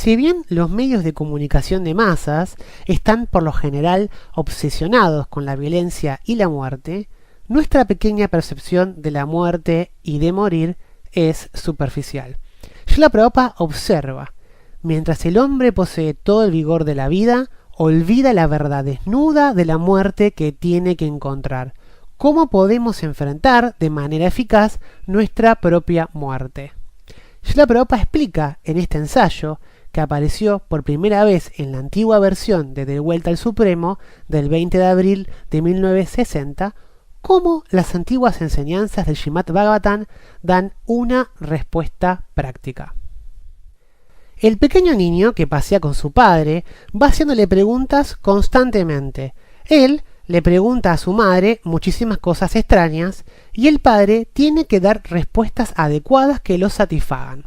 Si bien los medios de comunicación de masas están por lo general obsesionados con la violencia y la muerte, nuestra pequeña percepción de la muerte y de morir es superficial. Srila Prabhupada observa: mientras el hombre posee todo el vigor de la vida, olvida la verdad desnuda de la muerte que tiene que encontrar. ¿Cómo podemos enfrentar de manera eficaz nuestra propia muerte? Srila Prabhupada explica en este ensayo, que apareció por primera vez en la antigua versión de De Vuelta al Supremo del 20 de abril de 1960, cómo las antiguas enseñanzas del Srimad Bhagavatam dan una respuesta práctica. El pequeño niño que pasea con su padre va haciéndole preguntas constantemente. Él le pregunta a su madre muchísimas cosas extrañas y el padre tiene que dar respuestas adecuadas que lo satisfagan.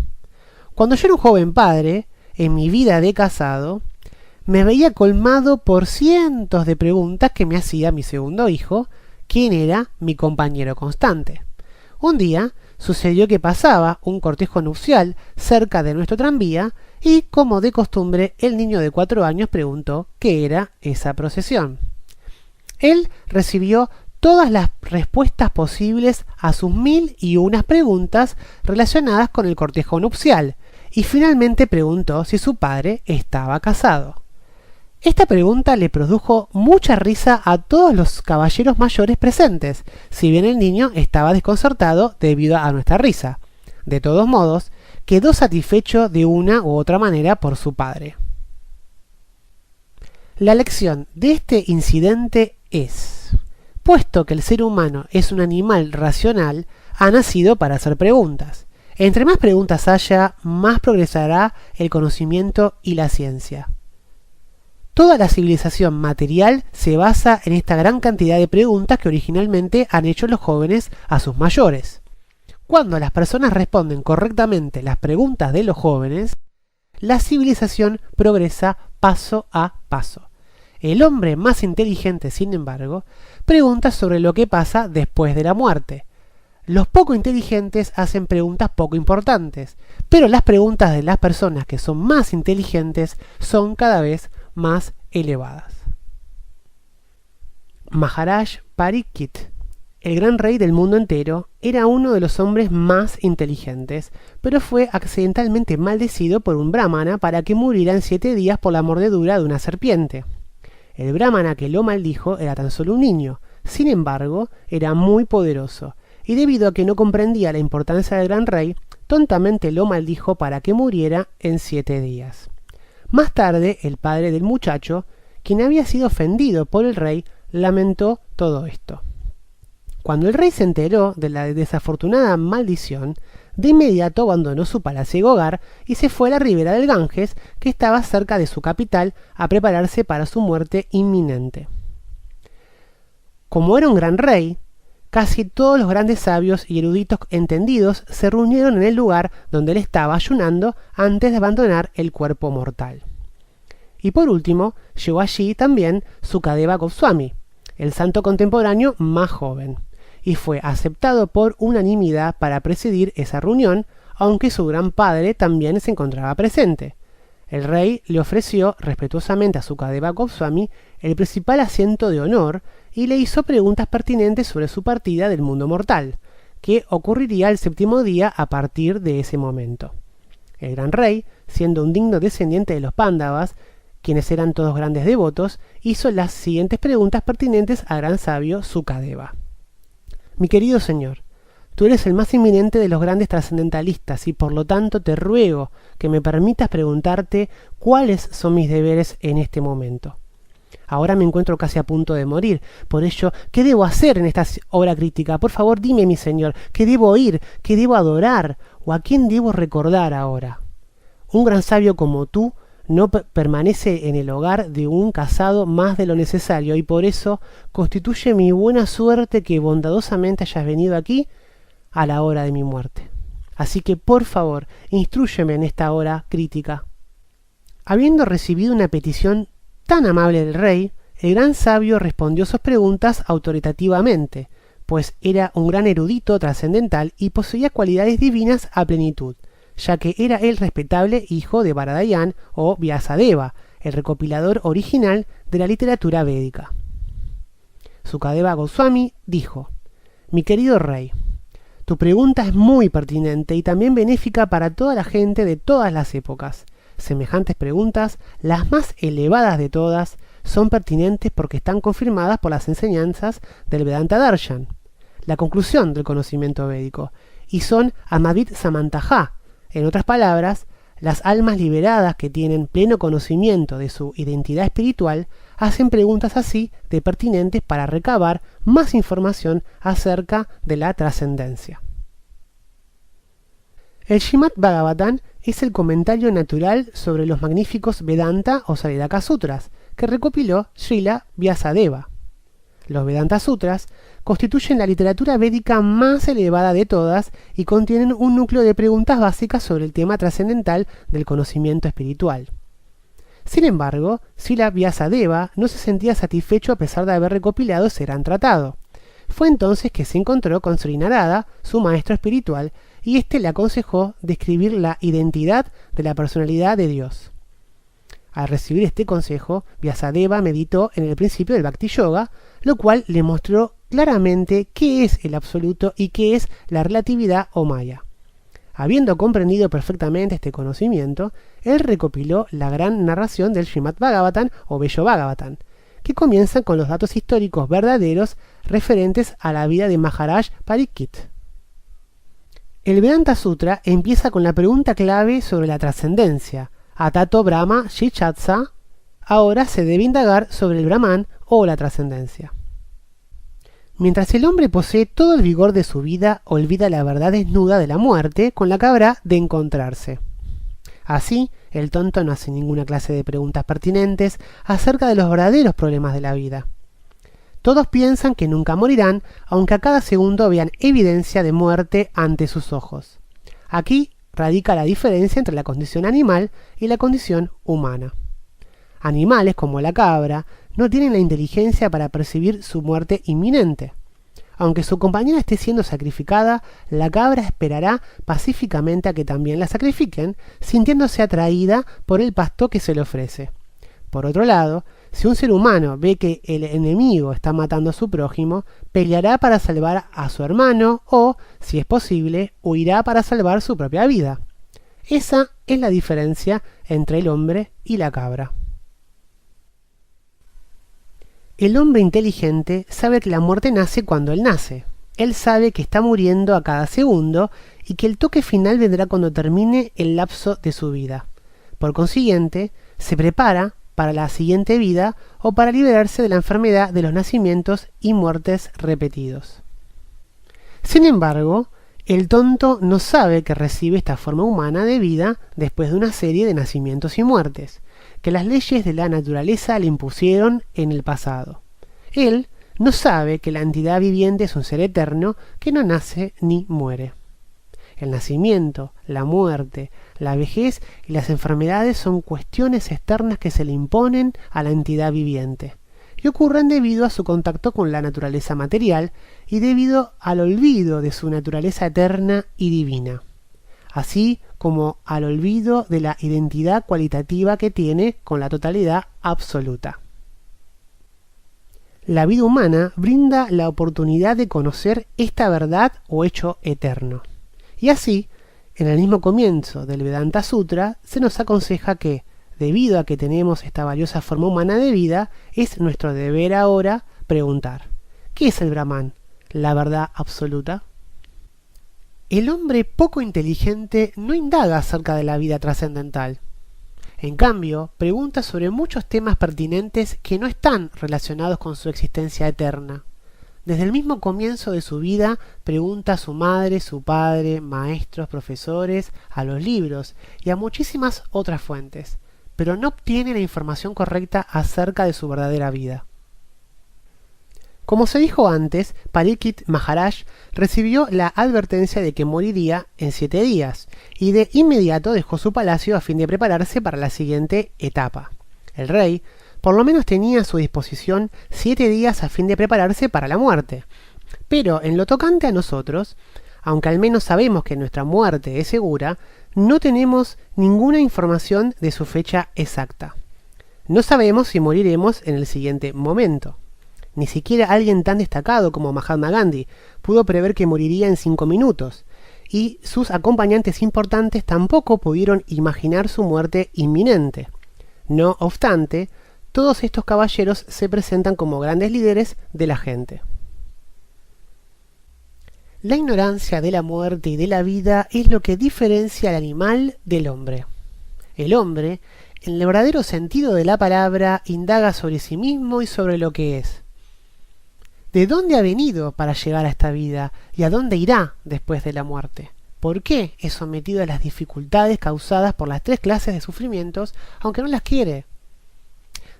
Cuando yo era un joven padre, en mi vida de casado, me veía colmado por cientos de preguntas que me hacía mi segundo hijo, quien era mi compañero constante. Un día sucedió que pasaba un cortejo nupcial cerca de nuestro tranvía y, como de costumbre, el niño de 4 años preguntó qué era esa procesión. Él recibió todas las respuestas posibles a sus 1001 preguntas relacionadas con el cortejo nupcial y finalmente preguntó si su padre estaba casado. Esta pregunta le produjo mucha risa a todos los caballeros mayores presentes, si bien el niño estaba desconcertado debido a nuestra risa. De todos modos, quedó satisfecho de una u otra manera por su padre. La lección de este incidente es: puesto que el ser humano es un animal racional, ha nacido para hacer preguntas. Entre más preguntas haya, más progresará el conocimiento y la ciencia. Toda la civilización material se basa en esta gran cantidad de preguntas que originalmente han hecho los jóvenes a sus mayores. Cuando las personas responden correctamente las preguntas de los jóvenes, la civilización progresa paso a paso. El hombre más inteligente, sin embargo, pregunta sobre lo que pasa después de la muerte. Los poco inteligentes hacen preguntas poco importantes, pero las preguntas de las personas que son más inteligentes son cada vez más elevadas. Maharaj Parikshit, el gran rey del mundo entero, era uno de los hombres más inteligentes, pero fue accidentalmente maldecido por un brahmana para que muriera en 7 días por la mordedura de una serpiente. El brahmana que lo maldijo era tan solo un niño, sin embargo, era muy poderoso, y debido a que no comprendía la importancia del gran rey, tontamente lo maldijo para que muriera en 7 días. Más tarde, el padre del muchacho, quien había sido ofendido por el rey, lamentó todo esto. Cuando el rey se enteró de la desafortunada maldición, de inmediato abandonó su palacio hogar y se fue a la ribera del Ganges, que estaba cerca de su capital, a prepararse para su muerte inminente. Como era un gran rey, casi todos los grandes sabios y eruditos entendidos se reunieron en el lugar donde él estaba ayunando antes de abandonar el cuerpo mortal. Y por último, llegó allí también Sukadeva Goswami, el santo contemporáneo más joven, y fue aceptado por unanimidad para presidir esa reunión, aunque su gran padre también se encontraba presente. El rey le ofreció respetuosamente a Sukadeva Goswami el principal asiento de honor y le hizo preguntas pertinentes sobre su partida del mundo mortal, que ocurriría el 7º día a partir de ese momento. El gran rey, siendo un digno descendiente de los Pándavas, quienes eran todos grandes devotos, hizo las siguientes preguntas pertinentes al gran sabio Sukadeva. Mi querido señor, tú eres el más inminente de los grandes trascendentalistas y por lo tanto te ruego que me permitas preguntarte cuáles son mis deberes en este momento. Ahora me encuentro casi a punto de morir, por ello, ¿qué debo hacer en esta hora crítica? Por favor, dime, mi señor, ¿qué debo oír? ¿Qué debo adorar? ¿O a quién debo recordar ahora? Un gran sabio como tú no permanece en el hogar de un casado más de lo necesario y por eso constituye mi buena suerte que bondadosamente hayas venido aquí a la hora de mi muerte. Así que, por favor, instrúyeme en esta hora crítica. Habiendo recibido una petición tan amable del rey, el gran sabio respondió sus preguntas autoritativamente, pues era un gran erudito trascendental y poseía cualidades divinas a plenitud. ya que era el respetable hijo de Varadayan o Vyasadeva, el recopilador original de la literatura védica. Sukadeva Goswami dijo: Mi querido rey, tu pregunta es muy pertinente y también benéfica para toda la gente de todas las épocas. Semejantes preguntas, las más elevadas de todas, son pertinentes porque están confirmadas por las enseñanzas del Vedanta Darshan, la conclusión del conocimiento védico, y son Amavid Samantaja, en otras palabras, las almas liberadas que tienen pleno conocimiento de su identidad espiritual hacen preguntas así de pertinentes para recabar más información acerca de la trascendencia. El Srimad Bhagavatam es el comentario natural sobre los magníficos Vedanta o Saridhaka Sutras que recopiló Srila Vyasadeva. Los Vedanta Sutras constituyen la literatura védica más elevada de todas y contienen un núcleo de preguntas básicas sobre el tema trascendental del conocimiento espiritual. Sin embargo, Srila Vyasadeva no se sentía satisfecho a pesar de haber recopilado ese gran tratado. Fue entonces que se encontró con Sri Narada, su maestro espiritual, y éste le aconsejó describir la identidad de la personalidad de Dios. Al recibir este consejo, Vyasadeva meditó en el principio del Bhakti Yoga, lo cual le mostró claramente qué es el absoluto y qué es la relatividad o maya. Habiendo comprendido perfectamente este conocimiento, él recopiló la gran narración del Srimad Bhagavatam o Bello Bhagavatam, que comienza con los datos históricos verdaderos referentes a la vida de Maharaj Parikshit. El Vedanta Sutra empieza con la pregunta clave sobre la trascendencia. Atato Brahma Shichatsa. Ahora se debe indagar sobre el Brahman o la trascendencia. Mientras el hombre posee todo el vigor de su vida, olvida la verdad desnuda de la muerte con la que habrá de encontrarse. Así, el tonto no hace ninguna clase de preguntas pertinentes acerca de los verdaderos problemas de la vida. Todos piensan que nunca morirán, aunque a cada segundo vean evidencia de muerte ante sus ojos. Aquí radica la diferencia entre la condición animal y la condición humana. Animales como la cabra no tienen la inteligencia para percibir su muerte inminente. Aunque su compañera esté siendo sacrificada, la cabra esperará pacíficamente a que también la sacrifiquen, sintiéndose atraída por el pasto que se le ofrece. Por otro lado, si un ser humano ve que el enemigo está matando a su prójimo, peleará para salvar a su hermano o, si es posible, huirá para salvar su propia vida. Esa es la diferencia entre el hombre y la cabra. El hombre inteligente sabe que la muerte nace cuando él nace. Él sabe que está muriendo a cada segundo y que el toque final vendrá cuando termine el lapso de su vida. Por consiguiente, se prepara para la siguiente vida o para liberarse de la enfermedad de los nacimientos y muertes repetidos. Sin embargo, el tonto no sabe que recibe esta forma humana de vida después de una serie de nacimientos y muertes, que las leyes de la naturaleza le impusieron en el pasado. Él no sabe que la entidad viviente es un ser eterno que no nace ni muere. El nacimiento, la muerte, la vejez y las enfermedades son cuestiones externas que se le imponen a la entidad viviente y ocurren debido a su contacto con la naturaleza material y debido al olvido de su naturaleza eterna y divina, así como al olvido de la identidad cualitativa que tiene con la totalidad absoluta. La vida humana brinda la oportunidad de conocer esta verdad o hecho eterno. Y así, en el mismo comienzo del Vedanta Sutra, se nos aconseja que, debido a que tenemos esta valiosa forma humana de vida, es nuestro deber ahora preguntar: ¿qué es el Brahman, la verdad absoluta? El hombre poco inteligente no indaga acerca de la vida trascendental. En cambio, pregunta sobre muchos temas pertinentes que no están relacionados con su existencia eterna. Desde el mismo comienzo de su vida, pregunta a su madre, su padre, maestros, profesores, a los libros y a muchísimas otras fuentes, pero no obtiene la información correcta acerca de su verdadera vida. Como se dijo antes, Parikshit Maharaj recibió la advertencia de que moriría en 7 días, y de inmediato dejó su palacio a fin de prepararse para la siguiente etapa. El rey por lo menos tenía a su disposición 7 días a fin de prepararse para la muerte. Pero en lo tocante a nosotros, aunque al menos sabemos que nuestra muerte es segura, no tenemos ninguna información de su fecha exacta. No sabemos si moriremos en el siguiente momento. Ni siquiera alguien tan destacado como Mahatma Gandhi pudo prever que moriría en 5 minutos, y sus acompañantes importantes tampoco pudieron imaginar su muerte inminente. No obstante, todos estos caballeros se presentan como grandes líderes de la gente. La ignorancia de la muerte y de la vida es lo que diferencia al animal del hombre. El hombre, en el verdadero sentido de la palabra, indaga sobre sí mismo y sobre lo que es. ¿De dónde ha venido para llegar a esta vida y a dónde irá después de la muerte? ¿Por qué es sometido a las dificultades causadas por las 3 clases de sufrimientos, aunque no las quiere?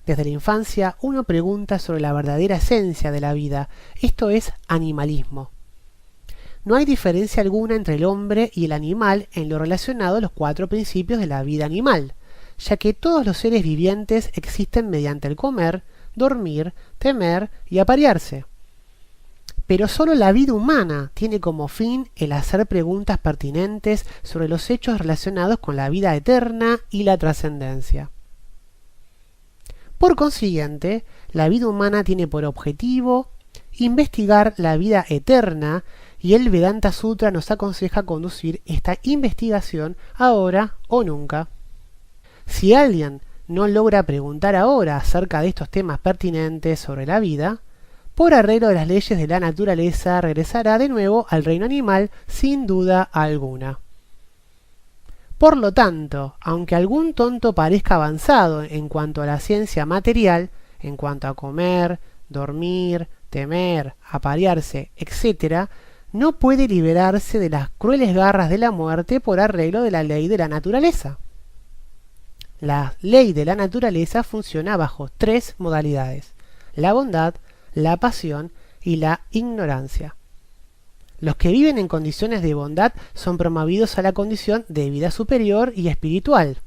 Desde la infancia uno pregunta sobre la verdadera esencia de la vida, esto es animalismo. No hay diferencia alguna entre el hombre y el animal en lo relacionado a los 4 principios de la vida animal, ya que todos los seres vivientes existen mediante el comer, dormir, temer y aparearse. Pero solo la vida humana tiene como fin el hacer preguntas pertinentes sobre los hechos relacionados con la vida eterna y la trascendencia. Por consiguiente, la vida humana tiene por objetivo investigar la vida eterna, y el Vedanta Sutra nos aconseja conducir esta investigación ahora o nunca. Si alguien no logra preguntar ahora acerca de estos temas pertinentes sobre la vida, por arreglo de las leyes de la naturaleza regresará de nuevo al reino animal sin duda alguna. Por lo tanto, aunque algún tonto parezca avanzado en cuanto a la ciencia material, en cuanto a comer, dormir, temer, aparearse, etc., no puede liberarse de las crueles garras de la muerte por arreglo de la ley de la naturaleza. La ley de la naturaleza funciona bajo 3 modalidades: la bondad, la pasión y la ignorancia. Los que viven en condiciones de bondad son promovidos a la condición de vida superior y espiritual,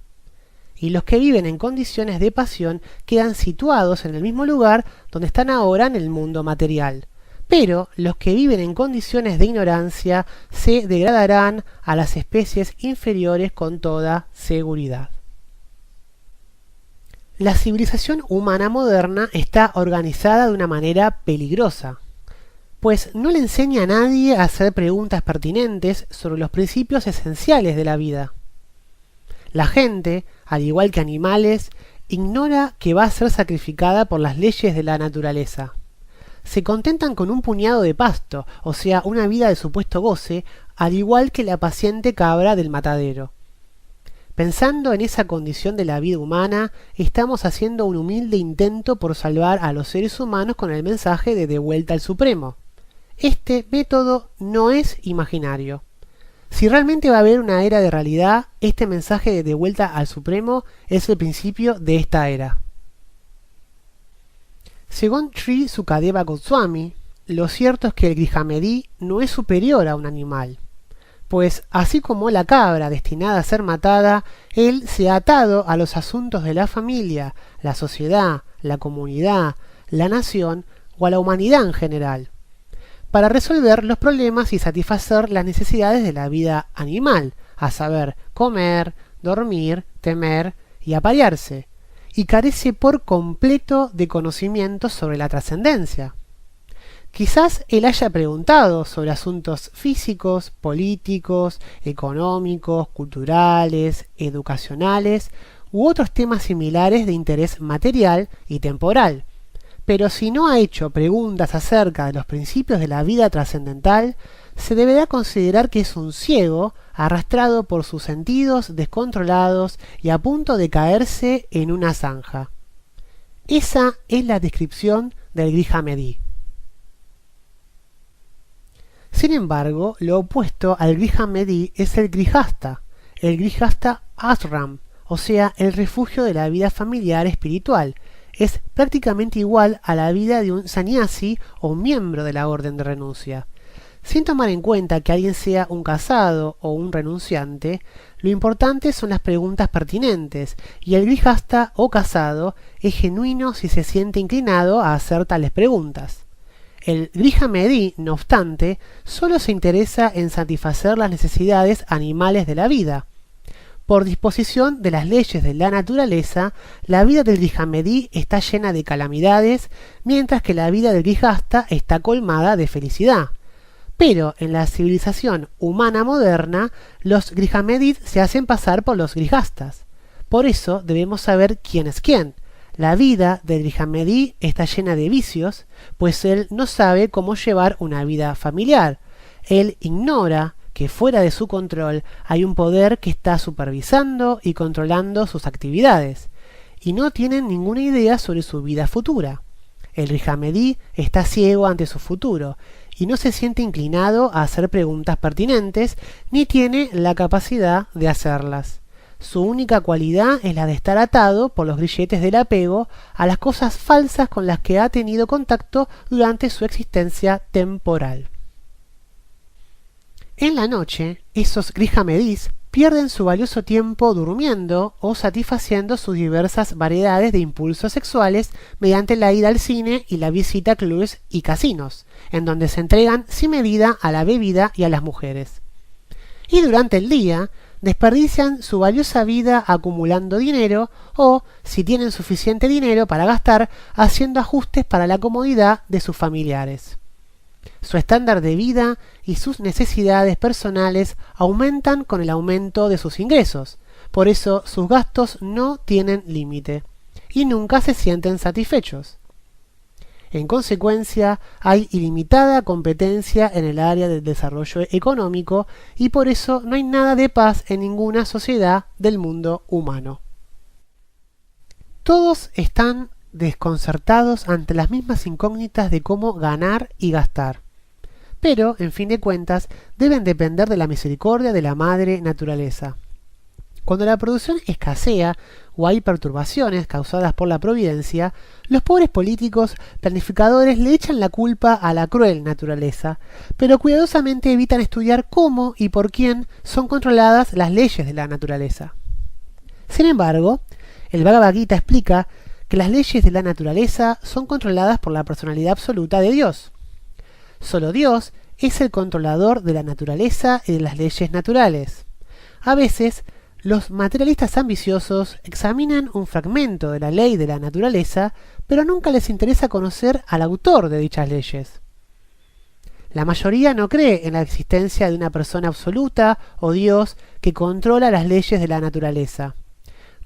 y los que viven en condiciones de pasión quedan situados en el mismo lugar donde están ahora en el mundo material. Pero los que viven en condiciones de ignorancia se degradarán a las especies inferiores con toda seguridad. La civilización humana moderna está organizada de una manera peligrosa, pues no le enseña a nadie a hacer preguntas pertinentes sobre los principios esenciales de la vida. La gente, al igual que animales, ignora que va a ser sacrificada por las leyes de la naturaleza. Se contentan con un puñado de pasto, o sea, una vida de supuesto goce, al igual que la paciente cabra del matadero. Pensando en esa condición de la vida humana, estamos haciendo un humilde intento por salvar a los seres humanos con el mensaje de vuelta al Supremo. Este método no es imaginario. Si realmente va a haber una era de realidad, este mensaje de vuelta al Supremo es el principio de esta era. Según Sri Sukadeva Goswami, lo cierto es que el Grihamedi no es superior a un animal, pues así como la cabra destinada a ser matada, él se ha atado a los asuntos de la familia, la sociedad, la comunidad, la nación o a la humanidad en general, para resolver los problemas y satisfacer las necesidades de la vida animal, a saber, comer, dormir, temer y aparearse, y carece por completo de conocimientos sobre la trascendencia. Quizás él haya preguntado sobre asuntos físicos, políticos, económicos, culturales, educacionales u otros temas similares de interés material y temporal, pero si no ha hecho preguntas acerca de los principios de la vida trascendental, se deberá considerar que es un ciego arrastrado por sus sentidos descontrolados y a punto de caerse en una zanja. Esa es la descripción del Grihamedi. Sin embargo, lo opuesto al Grihamedi es el Grihasta Ashram, o sea, el refugio de la vida familiar espiritual. Es prácticamente igual a la vida de un sannyasi o miembro de la orden de renuncia. Sin tomar en cuenta que alguien sea un casado o un renunciante, lo importante son las preguntas pertinentes, y el grihasta o casado es genuino si se siente inclinado a hacer tales preguntas. El Grihamedi, no obstante, solo se interesa en satisfacer las necesidades animales de la vida. Por disposición de las leyes de la naturaleza, la vida del Grijamedí está llena de calamidades, mientras que la vida del Grijasta está colmada de felicidad. Pero en la civilización humana moderna, los Grijamedís se hacen pasar por los Grijastas. Por eso debemos saber quién es quién. La vida del Grijamedí está llena de vicios, pues él no sabe cómo llevar una vida familiar. Él ignora que fuera de su control hay un poder que está supervisando y controlando sus actividades, y no tiene ninguna idea sobre su vida futura. El Grijamedí está ciego ante su futuro, y no se siente inclinado a hacer preguntas pertinentes, ni tiene la capacidad de hacerlas. Su única cualidad es la de estar atado por los grilletes del apego a las cosas falsas con las que ha tenido contacto durante su existencia temporal. En la noche, esos Grijamedís pierden su valioso tiempo durmiendo o satisfaciendo sus diversas variedades de impulsos sexuales mediante la ida al cine y la visita a clubes y casinos, en donde se entregan sin medida a la bebida y a las mujeres. Y durante el día, desperdician su valiosa vida acumulando dinero o, si tienen suficiente dinero para gastar, haciendo ajustes para la comodidad de sus familiares. Su estándar de vida y sus necesidades personales aumentan con el aumento de sus ingresos, por eso sus gastos no tienen límite y nunca se sienten satisfechos. En consecuencia, hay ilimitada competencia en el área del desarrollo económico y por eso no hay nada de paz en ninguna sociedad del mundo humano. Todos están desconcertados ante las mismas incógnitas de cómo ganar y gastar. Pero, en fin de cuentas, deben depender de la misericordia de la madre naturaleza. Cuando la producción escasea o hay perturbaciones causadas por la providencia, los pobres políticos planificadores le echan la culpa a la cruel naturaleza, pero cuidadosamente evitan estudiar cómo y por quién son controladas las leyes de la naturaleza. Sin embargo, el Bhagavad Gita explica que las leyes de la naturaleza son controladas por la personalidad absoluta de Dios. Solo Dios es el controlador de la naturaleza y de las leyes naturales. A veces, los materialistas ambiciosos examinan un fragmento de la ley de la naturaleza, pero nunca les interesa conocer al autor de dichas leyes. La mayoría no cree en la existencia de una persona absoluta o Dios que controla las leyes de la naturaleza.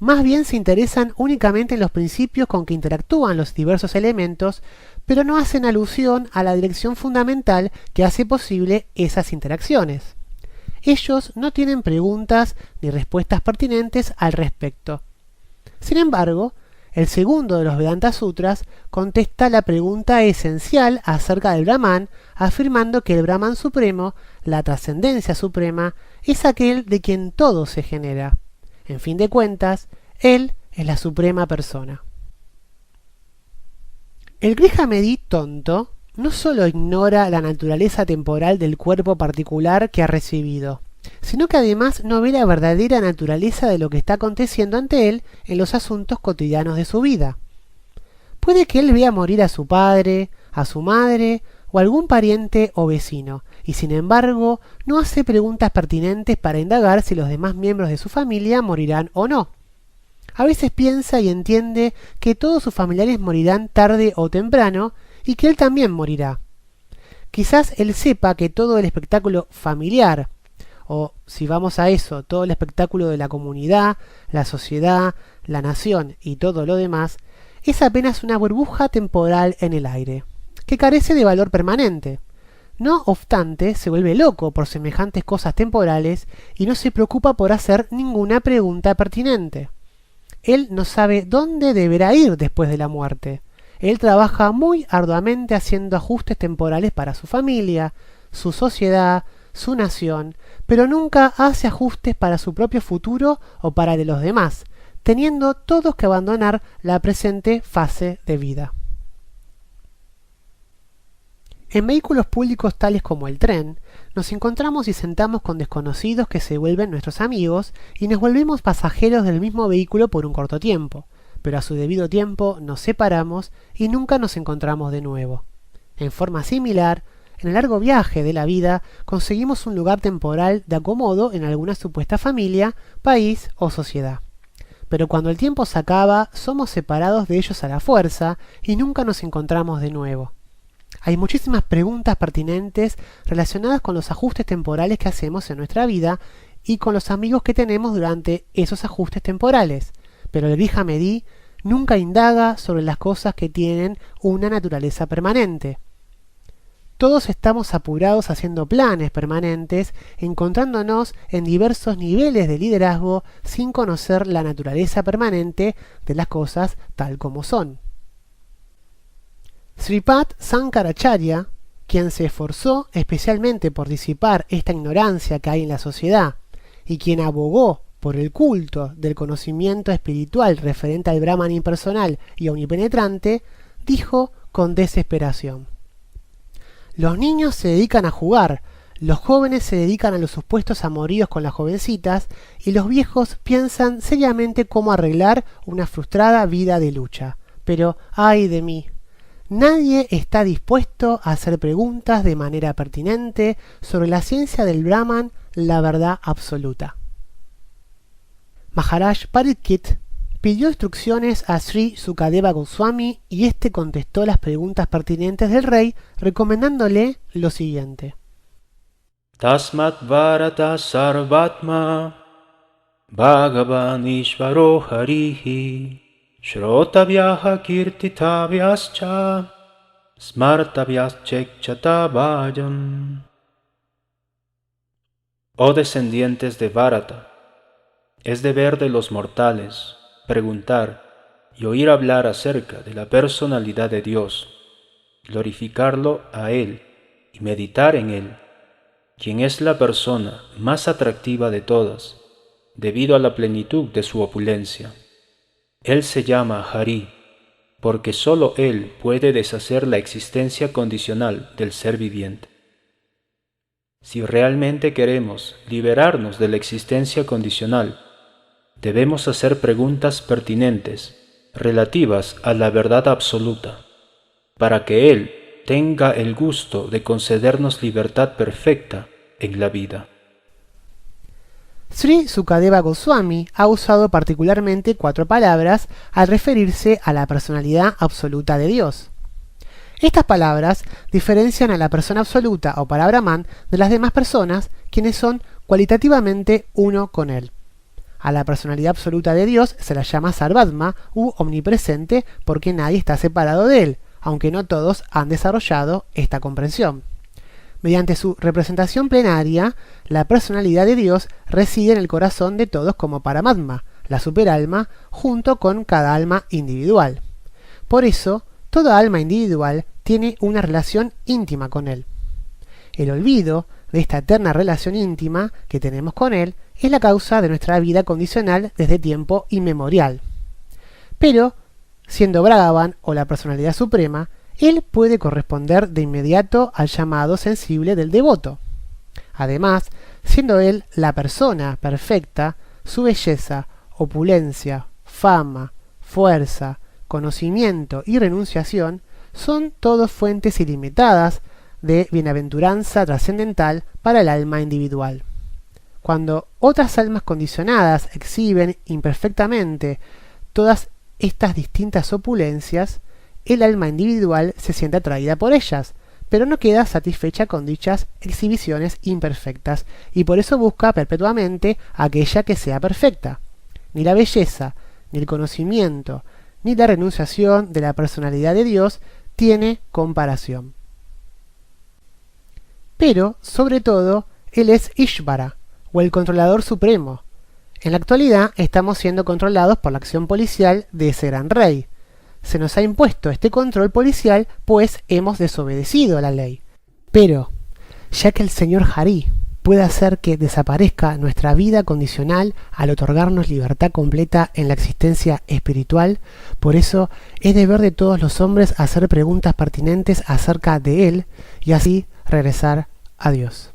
Más bien se interesan únicamente en los principios con que interactúan los diversos elementos, pero no hacen alusión a la dirección fundamental que hace posible esas interacciones. Ellos no tienen preguntas ni respuestas pertinentes al respecto. Sin embargo, el segundo de los Vedanta Sutras contesta la pregunta esencial acerca del Brahman, afirmando que el Brahman supremo, la trascendencia suprema, es aquel de quien todo se genera. En fin de cuentas, él es la suprema persona. El Grijamedí tonto no solo ignora la naturaleza temporal del cuerpo particular que ha recibido, sino que además no ve la verdadera naturaleza de lo que está aconteciendo ante él en los asuntos cotidianos de su vida. Puede que él vea morir a su padre, a su madre o algún pariente o vecino, y sin embargo no hace preguntas pertinentes para indagar si los demás miembros de su familia morirán o no. A veces piensa y entiende que todos sus familiares morirán tarde o temprano y que él también morirá. Quizás él sepa que todo el espectáculo familiar, o si vamos a eso, todo el espectáculo de la comunidad, la sociedad, la nación y todo lo demás, es apenas una burbuja temporal en el aire, que carece de valor permanente. No obstante, se vuelve loco por semejantes cosas temporales y no se preocupa por hacer ninguna pregunta pertinente. Él no sabe dónde deberá ir después de la muerte. Él trabaja muy arduamente haciendo ajustes temporales para su familia, su sociedad, su nación, pero nunca hace ajustes para su propio futuro o para el de los demás, teniendo todos que abandonar la presente fase de vida. En vehículos públicos tales como el tren, nos encontramos y sentamos con desconocidos que se vuelven nuestros amigos y nos volvemos pasajeros del mismo vehículo por un corto tiempo, pero a su debido tiempo nos separamos y nunca nos encontramos de nuevo. En forma similar, en el largo viaje de la vida conseguimos un lugar temporal de acomodo en alguna supuesta familia, país o sociedad. Pero cuando el tiempo se acaba, somos separados de ellos a la fuerza y nunca nos encontramos de nuevo. Hay muchísimas preguntas pertinentes relacionadas con los ajustes temporales que hacemos en nuestra vida y con los amigos que tenemos durante esos ajustes temporales. Pero el Grija Medí nunca indaga sobre las cosas que tienen una naturaleza permanente. Todos estamos apurados haciendo planes permanentes, encontrándonos en diversos niveles de liderazgo sin conocer la naturaleza permanente de las cosas tal como son. Sripad Sankaracharya, quien se esforzó especialmente por disipar esta ignorancia que hay en la sociedad y quien abogó por el culto del conocimiento espiritual referente al Brahman impersonal y omnipenetrante, dijo con desesperación: los niños se dedican a jugar, los jóvenes se dedican a los supuestos amoríos con las jovencitas y los viejos piensan seriamente cómo arreglar una frustrada vida de lucha. Pero, ¡ay de mí! Nadie está dispuesto a hacer preguntas de manera pertinente sobre la ciencia del Brahman, la verdad absoluta. Maharaj Parikshit pidió instrucciones a Sri Sukadeva Goswami y éste contestó las preguntas pertinentes del rey, recomendándole lo siguiente: Tasmat Bharata Sarvatma Bhagavan Ishvaro Harihi Shrotavyaha Kirtitavyascha Smartavyachekchatavayam. Oh descendientes de Bharata, es deber de los mortales preguntar y oír hablar acerca de la personalidad de Dios, glorificarlo a Él y meditar en Él, quien es la persona más atractiva de todas, debido a la plenitud de su opulencia. Él se llama Hari, porque sólo Él puede deshacer la existencia condicional del ser viviente. Si realmente queremos liberarnos de la existencia condicional, debemos hacer preguntas pertinentes relativas a la verdad absoluta, para que Él tenga el gusto de concedernos libertad perfecta en la vida. Sri Sukadeva Goswami ha usado particularmente 4 palabras al referirse a la personalidad absoluta de Dios. Estas palabras diferencian a la persona absoluta o para Brahman de las demás personas, quienes son cualitativamente uno con Él. A la personalidad absoluta de Dios se la llama Sarvatma u omnipresente porque nadie está separado de Él, aunque no todos han desarrollado esta comprensión. Mediante su representación plenaria, la personalidad de Dios reside en el corazón de todos como Paramatma, la superalma, junto con cada alma individual. Por eso, toda alma individual tiene una relación íntima con Él. El olvido de esta eterna relación íntima que tenemos con Él es la causa de nuestra vida condicional desde tiempo inmemorial. Pero, siendo Bhagavan o la personalidad suprema, Él puede corresponder de inmediato al llamado sensible del devoto. Además, siendo Él la persona perfecta, su belleza, opulencia, fama, fuerza, conocimiento y renunciación son todos fuentes ilimitadas de bienaventuranza trascendental para el alma individual. Cuando otras almas condicionadas exhiben imperfectamente todas estas distintas opulencias, el alma individual se siente atraída por ellas, pero no queda satisfecha con dichas exhibiciones imperfectas, y por eso busca perpetuamente aquella que sea perfecta. Ni la belleza, ni el conocimiento, ni la renunciación de la personalidad de Dios tiene comparación. Pero, sobre todo, Él es Ishvara, o el controlador supremo. En la actualidad estamos siendo controlados por la acción policial de ese gran rey. Se nos ha impuesto este control policial, pues hemos desobedecido la ley. Pero, ya que el señor Hari puede hacer que desaparezca nuestra vida condicional al otorgarnos libertad completa en la existencia espiritual, por eso es deber de todos los hombres hacer preguntas pertinentes acerca de Él y así regresar a Dios.